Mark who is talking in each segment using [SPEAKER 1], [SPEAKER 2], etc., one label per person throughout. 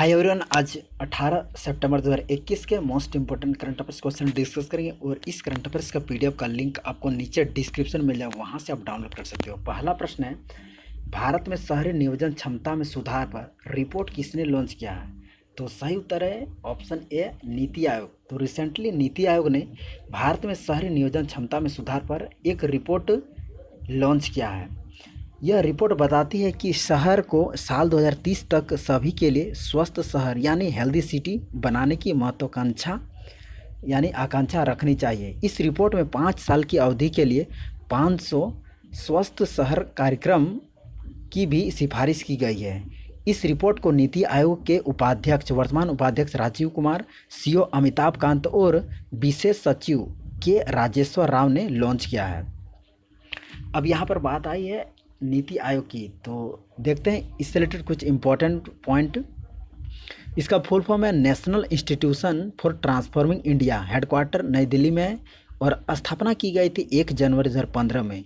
[SPEAKER 1] Hi everyone, आज 18 सितंबर 2021 के most important current affairs question discuss करेंगे और इस करंट अफेयर्स का पीडीएफ का लिंक आपको नीचे डिस्क्रिप्शन में मिल जाएगा, वहां से आप डाउनलोड कर सकते हो। पहला प्रश्न है, भारत में शहरी नियोजन क्षमता में सुधार पर रिपोर्ट किसने लॉन्च किया है? तो सही उत्तर है ऑप्शन ए, नीति आयोग। तो रिसेंटली नीति आयोग ने भारत में शहरी नियोजन क्षमता में सुधार पर एक रिपोर्ट लॉन्च किया है। यह रिपोर्ट बताती है कि शहर को साल 2030 तक सभी के लिए स्वस्थ शहर यानी हेल्दी सिटी बनाने की महत्वाकांक्षा आकांक्षा रखनी चाहिए। इस रिपोर्ट में 5 साल की अवधि के लिए 500 स्वस्थ शहर कार्यक्रम की भी सिफारिश की गई है। इस रिपोर्ट को नीति आयोग के वर्तमान उपाध्यक्ष राजीव कुमार, सीईओ अमिताभ कांत और विशेष सचिव के राजेश्वर राव ने लॉन्च किया है। अब यहाँ पर बात आई है नीति आयोग की, तो देखते हैं इससे रिलेटेड कुछ इम्पोर्टेंट पॉइंट। इसका फुल फॉर्म है national institution for transforming India, headquarter नई दिल्ली में है और स्थापना की गई थी 1 जनवरी 2015 में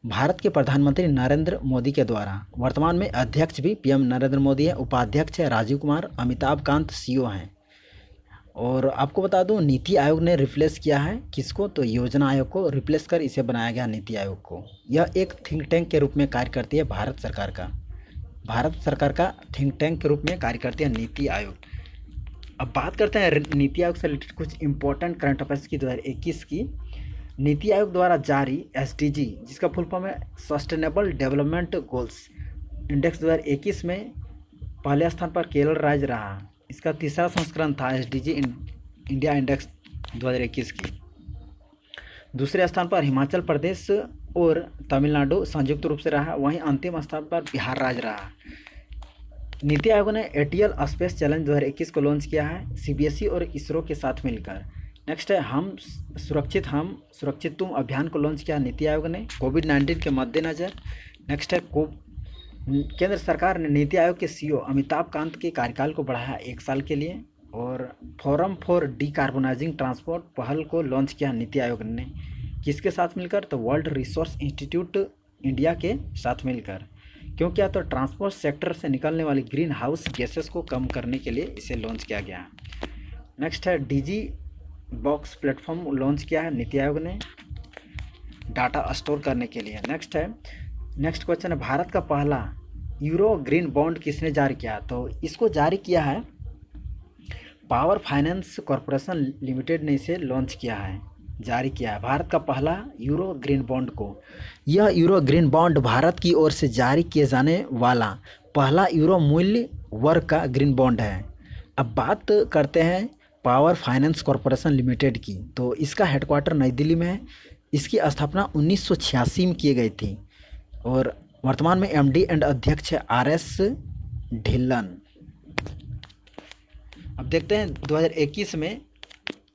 [SPEAKER 1] भारत के प्रधानमंत्री नरेंद्र मोदी के द्वारा। वर्तमान में अध्यक्ष भी पीएम नरेंद्र मोदी है, उपाध्यक्ष है राजीव कुमार, अमिताभ कांत सीईओ हैं। और आपको बता दूं, नीति आयोग ने रिप्लेस किया है किसको? तो योजना आयोग को रिप्लेस कर इसे बनाया गया नीति आयोग को। यह एक थिंक टैंक के रूप में कार्य करती है भारत सरकार का थिंक टैंक के रूप में कार्य करती है नीति आयोग। अब बात करते हैं नीति आयोग से रिलेटेड कुछ इंपॉर्टेंट करंट अफेयर्स की 2021 की। नीति आयोग द्वारा जारी एसडीजी, जिसका फुल फॉर्म है सस्टेनेबल डेवलपमेंट गोल्स इंडेक्स 2021 में पहले स्थान पर केरल राज्य रहा। इसका तीसरा संस्करण था एसडीजी इंडिया इंडेक्स 2021 की। दूसरे स्थान पर हिमाचल प्रदेश और तमिलनाडु संयुक्त रूप से रहा, वहीं अंतिम स्थान पर बिहार राज्य रहा। नीति आयोग ने एटीएल स्पेस चैलेंज 2021 को लॉन्च किया है सीबीएसई और इसरो के साथ मिलकर। नेक्स्ट है हम सुरक्षित तुम अभियान को लॉन्च किया नीति आयोग ने कोविड-19 के मद्देनज़र। नेक्स्ट है केंद्र सरकार ने नीति आयोग के सीईओ अमिताभ कांत के कार्यकाल को बढ़ाया 1 साल के लिए। और फोरम फॉर डिकार्बोनाइजिंग ट्रांसपोर्ट पहल को लॉन्च किया नीति आयोग ने किसके साथ मिलकर? तो वर्ल्ड रिसोर्स इंस्टीट्यूट इंडिया के साथ मिलकर। क्यों किया? तो ट्रांसपोर्ट सेक्टर से निकलने वाली ग्रीन हाउस गैसेस को कम करने के लिए इसे लॉन्च किया गया। नेक्स्ट है डिजी बॉक्स प्लेटफॉर्म लॉन्च किया है नीति आयोग ने डाटा स्टोर करने के लिए। नेक्स्ट क्वेश्चन है, भारत का पहला यूरो ग्रीन बॉन्ड किसने जारी किया? तो इसको जारी किया है पावर फाइनेंस कॉरपोरेशन लिमिटेड ने इसे लॉन्च किया है, जारी किया है भारत का पहला यूरो ग्रीन बॉन्ड को। यह यूरो ग्रीन बॉन्ड भारत की ओर से जारी किए जाने वाला पहला यूरो मूल्य वर्ग का ग्रीन बॉन्ड है। अब बात करते हैं पावर फाइनेंस कॉरपोरेशन लिमिटेड की, तो इसका हेडक्वार्टर नई दिल्ली में है। इसकी स्थापना 1986 में की गई थी और वर्तमान में एमडी एंड अध्यक्ष है आरएस ढिल्लन। अब देखते हैं 2021 में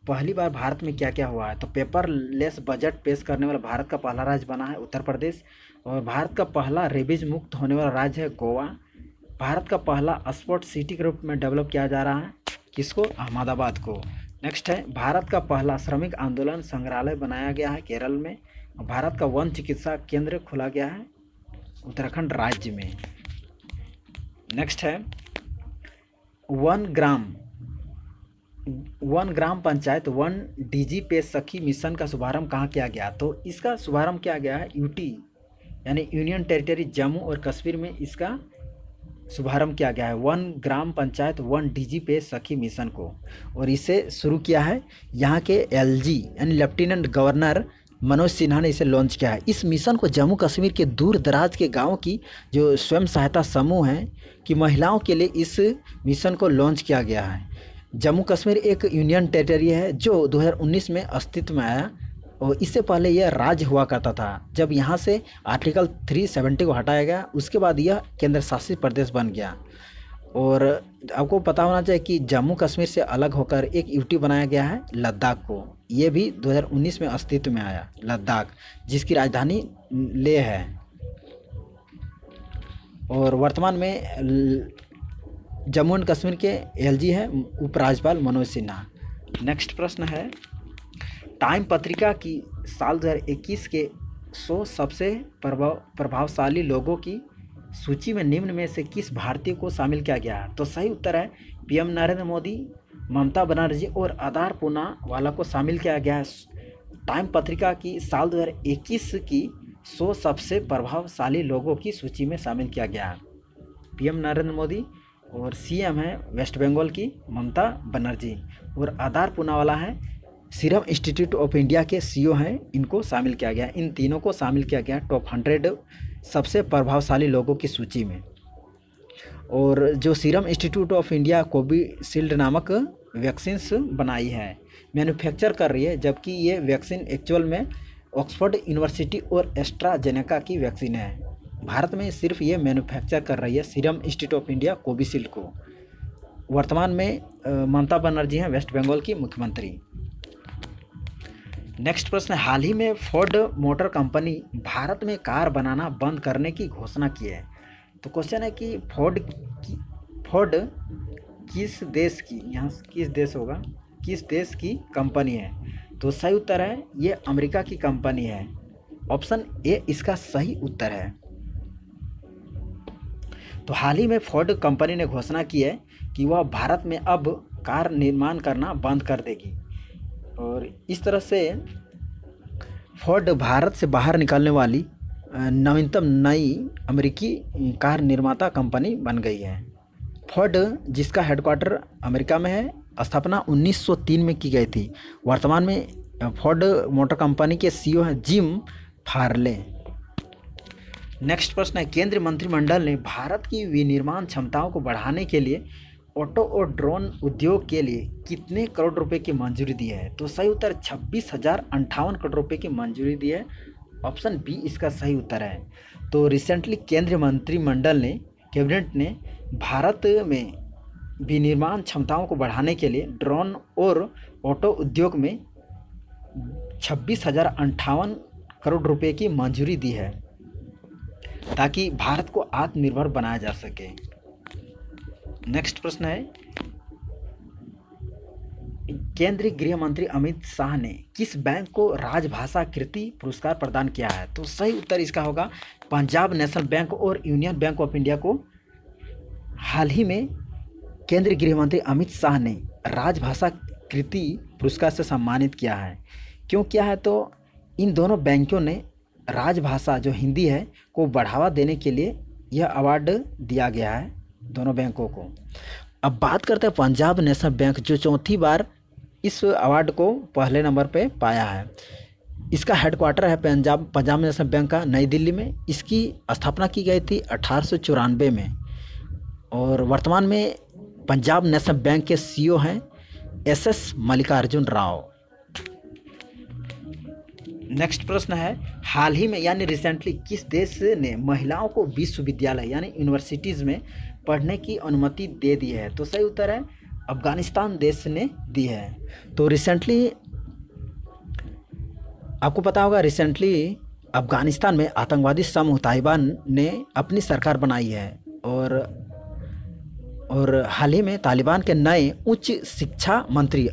[SPEAKER 1] पहली बार भारत में क्या क्या हुआ है। तो पेपरलेस बजट पेश करने वाला भारत का पहला राज्य बना है उत्तर प्रदेश। और भारत का पहला रेबीज मुक्त होने वाला राज्य है गोवा। भारत का पहला स्पोर्ट सिटी के रूप में डेवलप किया जा रहा है किसको? अहमदाबाद को। नेक्स्ट है, भारत का पहला श्रमिक आंदोलन संग्रहालय बनाया गया है केरल में। भारत का वन चिकित्सा केंद्र खोला गया है उत्तराखंड राज्य में। नेक्स्ट है, वन ग्राम पंचायत 1 डीजी पे सखी मिशन का शुभारंभ कहाँ किया गया? तो इसका शुभारंभ किया गया है यूटी यानी यूनियन टेरिटरी जम्मू और कश्मीर में इसका शुभारंभ किया गया है 1 ग्राम पंचायत 1 डीजी पे सखी मिशन को। और इसे शुरू किया है यहाँ के एलजी यानी लेफ्टिनेंट गवर्नर मनोज सिन्हा ने इसे लॉन्च किया है। इस मिशन को जम्मू कश्मीर के दूर दराज के गाँव की जो स्वयं सहायता समूह हैं कि महिलाओं के लिए इस मिशन को लॉन्च किया गया है। जम्मू कश्मीर एक यूनियन टेरिटरी है जो 2019 में अस्तित्व में आया और इससे पहले यह राज्य हुआ करता था। जब यहाँ से आर्टिकल 370 को हटाया गया, उसके बाद यह केंद्र शासित प्रदेश बन गया। और आपको पता होना चाहिए कि जम्मू कश्मीर से अलग होकर एक यूटी बनाया गया है लद्दाख को। ये भी 2019 में अस्तित्व में आया लद्दाख, जिसकी राजधानी लेह है। और वर्तमान में जम्मू एंड कश्मीर के एलजी है उपराज्यपाल मनोज सिन्हा। नेक्स्ट प्रश्न है, टाइम पत्रिका की साल 2021 के 100 सबसे प्रभावशाली लोगों की सूची में निम्न में से किस भारतीय को शामिल किया गया है? तो सही उत्तर है पीएम नरेंद्र मोदी, ममता बनर्जी और आधार पूनावाला को शामिल किया गया है। टाइम पत्रिका की साल 2021 की 100 सबसे प्रभावशाली लोगों की सूची में शामिल किया गया है। पीएम नरेंद्र मोदी और सीएम है वेस्ट बंगाल की ममता बनर्जी और आधार पूनावाला है सीरम इंस्टीट्यूट ऑफ इंडिया के सीईओ हैं, इनको शामिल किया गया। इन तीनों को शामिल किया गया टॉप 100 सबसे प्रभावशाली लोगों की सूची में। और जो serum institute of India Covishield नामक वैक्सीन्स बनाई है, मैन्युफैक्चर कर रही है, जबकि ये वैक्सीन एक्चुअल में ऑक्सफोर्ड यूनिवर्सिटी और एस्ट्राजेनेका की वैक्सीन है। भारत में सिर्फ ये मैन्युफैक्चर कर रही है serum institute of India Covishield को। वर्तमान में ममता बनर्जी हैं वेस्ट बंगाल की मुख्यमंत्री। नेक्स्ट प्रश्न, हाल ही में फोर्ड मोटर कंपनी भारत में कार बनाना बंद करने की घोषणा की है। तो क्वेश्चन है कि फोर्ड किस देश की, यहाँ किस देश होगा, किस देश की कंपनी है? तो सही उत्तर है ये अमेरिका की कंपनी है। ऑप्शन ए इसका सही उत्तर है। तो हाल ही में फोर्ड कंपनी ने घोषणा की है कि वह भारत में अब कार निर्माण करना बंद कर देगी और इस तरह से फोर्ड भारत से बाहर निकलने वाली नवीनतम नई अमेरिकी कार निर्माता कंपनी बन गई है। फोर्ड जिसका हेडक्वार्टर अमेरिका में है, स्थापना 1903 में की गई थी। वर्तमान में फोर्ड मोटर कंपनी के सीईओ हैं जिम फार्ले। नेक्स्ट प्रश्न है, केंद्रीय मंत्रिमंडल ने भारत की विनिर्माण क्षमताओं को बढ़ाने के लिए ऑटो और ड्रोन उद्योग के लिए कितने करोड़ रुपए की मंजूरी दी है? तो सही उत्तर 26,058 करोड़ रुपए की मंजूरी दी है। ऑप्शन बी इसका सही उत्तर है। तो रिसेंटली केंद्रीय मंत्रिमंडल ने, कैबिनेट ने भारत में विनिर्माण क्षमताओं को बढ़ाने के लिए ड्रोन और ऑटो उद्योग में 26,058 करोड़ रुपए की मंजूरी दी है ताकि भारत को आत्मनिर्भर बनाया जा सके। नेक्स्ट प्रश्न है, केंद्रीय गृह मंत्री अमित शाह ने किस बैंक को राजभाषा कीर्ति पुरस्कार प्रदान किया है? तो सही उत्तर इसका होगा पंजाब नेशनल बैंक और यूनियन बैंक ऑफ इंडिया को हाल ही में केंद्रीय गृह मंत्री अमित शाह ने राजभाषा कीर्ति पुरस्कार से सम्मानित किया है। क्यों किया है? तो इन दोनों बैंकों ने राजभाषा जो हिंदी है को बढ़ावा देने के लिए यह अवार्ड दिया गया है दोनों बैंकों को। अब बात करते हैं पंजाब नेशनल बैंक, जो चौथी बार इस अवार्ड को पहले नंबर पे पाया है। इसका हेडक्वार्टर है पंजाब नेशनल बैंक का नई दिल्ली में। इसकी स्थापना की गई थी 1894 में और वर्तमान में पंजाब नेशनल बैंक के सीईओ हैं एसएस मल्लिकार्जुन राव। नेक्स्ट प्रश्न है, हाल ही में यानी रिसेंटली किस देश ने महिलाओं को विश्वविद्यालय यानी यूनिवर्सिटीज़ में पढ़ने की अनुमति दे दी है? तो सही उत्तर है अफगानिस्तान देश ने दी है। तो रिसेंटली आपको पता होगा, रिसेंटली अफगानिस्तान में आतंकवादी समूह तालिबान ने अपनी सरकार बनाई है और हाल ही में तालिबान के नए उच्च शिक्षा मंत्री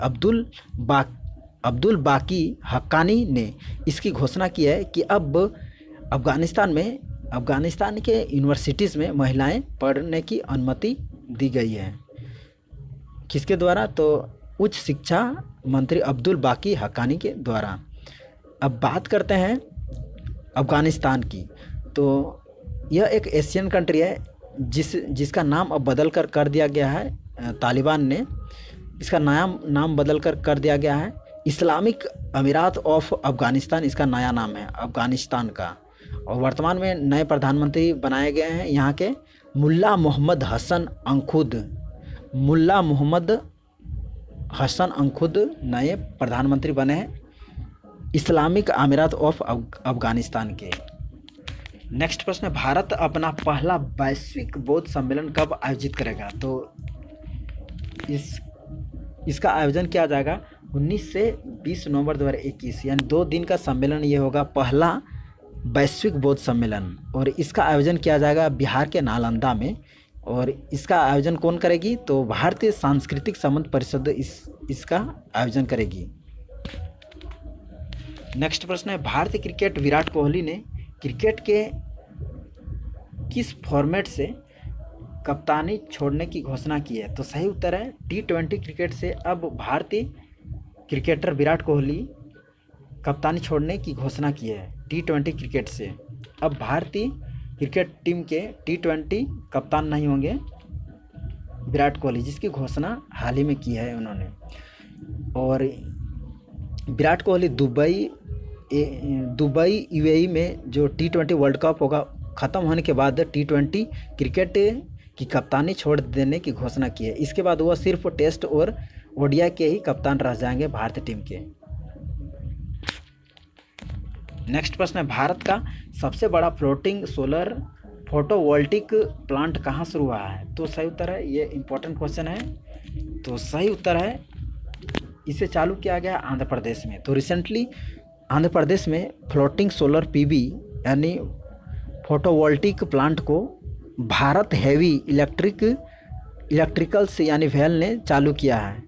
[SPEAKER 1] अब्दुल बाकी हक्कानी ने इसकी घोषणा की है कि अब अफगानिस्तान के यूनिवर्सिटीज़ में महिलाएं पढ़ने की अनुमति दी गई है। किसके द्वारा? तो उच्च शिक्षा मंत्री अब्दुल बाकी हक्कानी के द्वारा। अब बात करते हैं अफगानिस्तान की। तो यह एक एशियन कंट्री है जिसका नाम अब बदल कर दिया गया है, तालिबान ने इसका नाम बदल कर दिया गया है। इस्लामिक अमीरात ऑफ अफगानिस्तान इसका नया नाम है अफगानिस्तान का। और वर्तमान में नए प्रधानमंत्री बनाए गए हैं यहाँ के मुल्ला मोहम्मद हसन अंखुद नए प्रधानमंत्री बने हैं इस्लामिक अमीरात ऑफ अफगानिस्तान के। नेक्स्ट प्रश्न है, भारत अपना पहला वैश्विक बौद्ध सम्मेलन कब आयोजित करेगा? तो इसका आयोजन किया जाएगा 19 से 20 नवंबर 2021, यानी 2 दिन का सम्मेलन ये होगा, पहला वैश्विक बौद्ध सम्मेलन। और इसका आयोजन किया जाएगा बिहार के नालंदा में। और इसका आयोजन कौन करेगी? तो भारतीय सांस्कृतिक संबंध परिषद इसका आयोजन करेगी। नेक्स्ट प्रश्न है, भारतीय क्रिकेट विराट कोहली ने क्रिकेट के किस फॉर्मेट से कप्तानी छोड़ने की घोषणा की है? तो सही उत्तर है T20 क्रिकेट से अब भारतीय क्रिकेटर विराट कोहली कप्तानी छोड़ने की घोषणा की है। T20 क्रिकेट से अब भारतीय क्रिकेट टीम के T20 कप्तान नहीं होंगे विराट कोहली, जिसकी घोषणा हाल ही में की है उन्होंने। और विराट कोहली दुबई UAE में जो T20 वर्ल्ड कप होगा ख़त्म होने के बाद T20 क्रिकेट की कप्तानी छोड़ देने की घोषणा की है। इसके बाद वह सिर्फ टेस्ट और ODI के ही कप्तान रह जाएंगे भारतीय टीम के। नेक्स्ट प्रश्न है, भारत का सबसे बड़ा फ्लोटिंग सोलर फोटोवोल्टिक प्लांट कहाँ शुरू हुआ है? तो सही उत्तर है, ये इंपॉर्टेंट क्वेश्चन है। तो सही उत्तर है, इसे चालू किया गया आंध्र प्रदेश में। तो रिसेंटली आंध्र प्रदेश में फ्लोटिंग सोलर PV यानी फोटोवोल्टिक प्लांट को भारत हेवी इलेक्ट्रिकल्स यानी भेल ने चालू किया है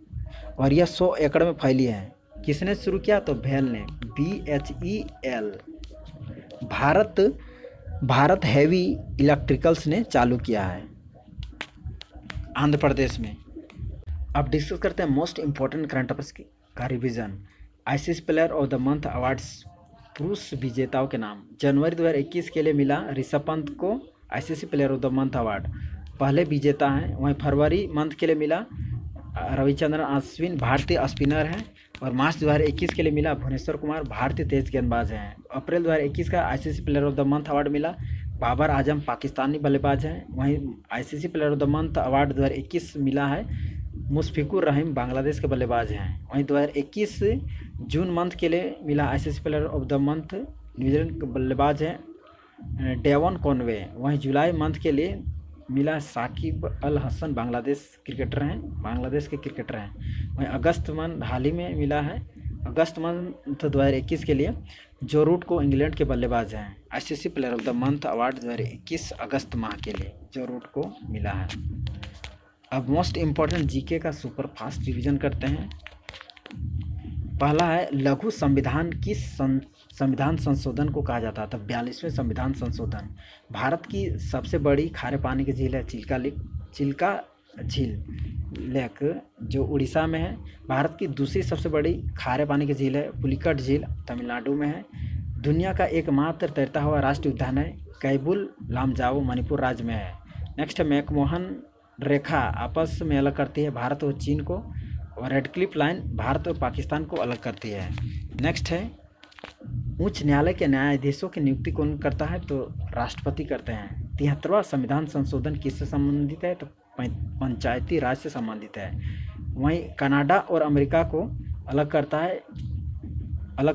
[SPEAKER 1] और यह 100 एकड़ में फैली है। किसने शुरू किया? तो भेल ने, BHEL, भारत हेवी इलेक्ट्रिकल्स ने चालू किया है आंध्र प्रदेश में। अब डिस्कस करते हैं मोस्ट इम्पोर्टेंट करंट अफेयर्स का revision. ICC player of the month awards पुरुष विजेताओं के नाम। जनवरी 2021 के लिए मिला ऋषभ पंत को ICC player of the month award, पहले विजेता हैं। वहीं फरवरी मंथ के लिए मिला रविचंद्रन अश्विन, भारतीय स्पिनर हैं। और मार्च 2021 के लिए मिला भुवनेश्वर कुमार, भारतीय तेज गेंदबाज हैं। अप्रैल 2021 का ICC player of the month award मिला बाबर आजम, पाकिस्तानी बल्लेबाज हैं। वहीं ICC player of the month award 2021 मिला है मुशफिकुर रहीम, बांग्लादेश के बल्लेबाज हैं। वहीं 2021 जून मंथ के लिए मिला ICC player of the month New Zealand के बल्लेबाज हैं डेवन कॉनवे। वहीं जुलाई मंथ के लिए मिला साकिब अल हसन, बांग्लादेश के क्रिकेटर हैं। वहीं अगस्त मंथ हाल ही में मिला है, अगस्त मंथ 2021 के लिए जो रूट को इंग्लैंड के बल्लेबाज हैं। ICC player of the month award 2021 अगस्त माह के लिए जो रूट को मिला है। अब मोस्ट इम्पॉर्टेंट GK का सुपर फास्ट रिवीजन करते हैं। पहला है, लघु संविधान किस संविधान संशोधन को कहा जाता है? तो 42वें संविधान संशोधन। भारत की सबसे बड़ी खारे पानी की झील है चिल्का झील लेक, जो उड़ीसा में है। भारत की दूसरी सबसे बड़ी खारे पानी की झील है पुलिकट झील, तमिलनाडु में है। दुनिया का एकमात्र तैरता हुआ राष्ट्रीय उद्यान है कैबुल लामजाओ, मणिपुर राज्य में है। नेक्स्ट है, मैकमोहन रेखा आपस में अलग करती है भारत और चीन को। और रेड क्लिफ लाइन भारत और पाकिस्तान को अलग करती है। नेक्स्ट है, उच्च न्यायालय के न्यायाधीशों की नियुक्ति कौन करता है? तो राष्ट्रपति करते हैं। 73वां संविधान संशोधन किससे संबंधित है? तो पंचायती राज से संबंधित है। वहीं कनाडा और अमेरिका को अलग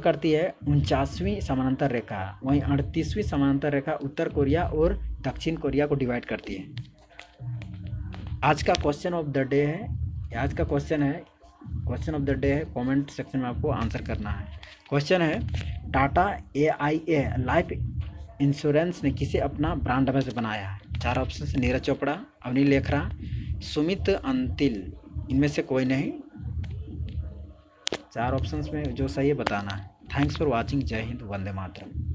[SPEAKER 1] करती है 49वीं समानांतर रेखा। वहीं 38वीं समानांतर रेखा उत्तर कोरिया और दक्षिण कोरिया को डिवाइड करती है। आज का क्वेश्चन ऑफ द डे है, कमेंट सेक्शन में आपको आंसर करना है। क्वेश्चन है, टाटा AIA लाइफ इंश्योरेंस ने किसे अपना ब्रांड एम्बेसडर बनाया है? 4 ऑप्शन से, नीरज चोपड़ा, अवनील लेखरा, सुमित अंतिल, इनमें से कोई नहीं। 4 ऑप्शंस में जो सही है बताना है। Thanks for watching. जय हिंद, वंदे मातरम।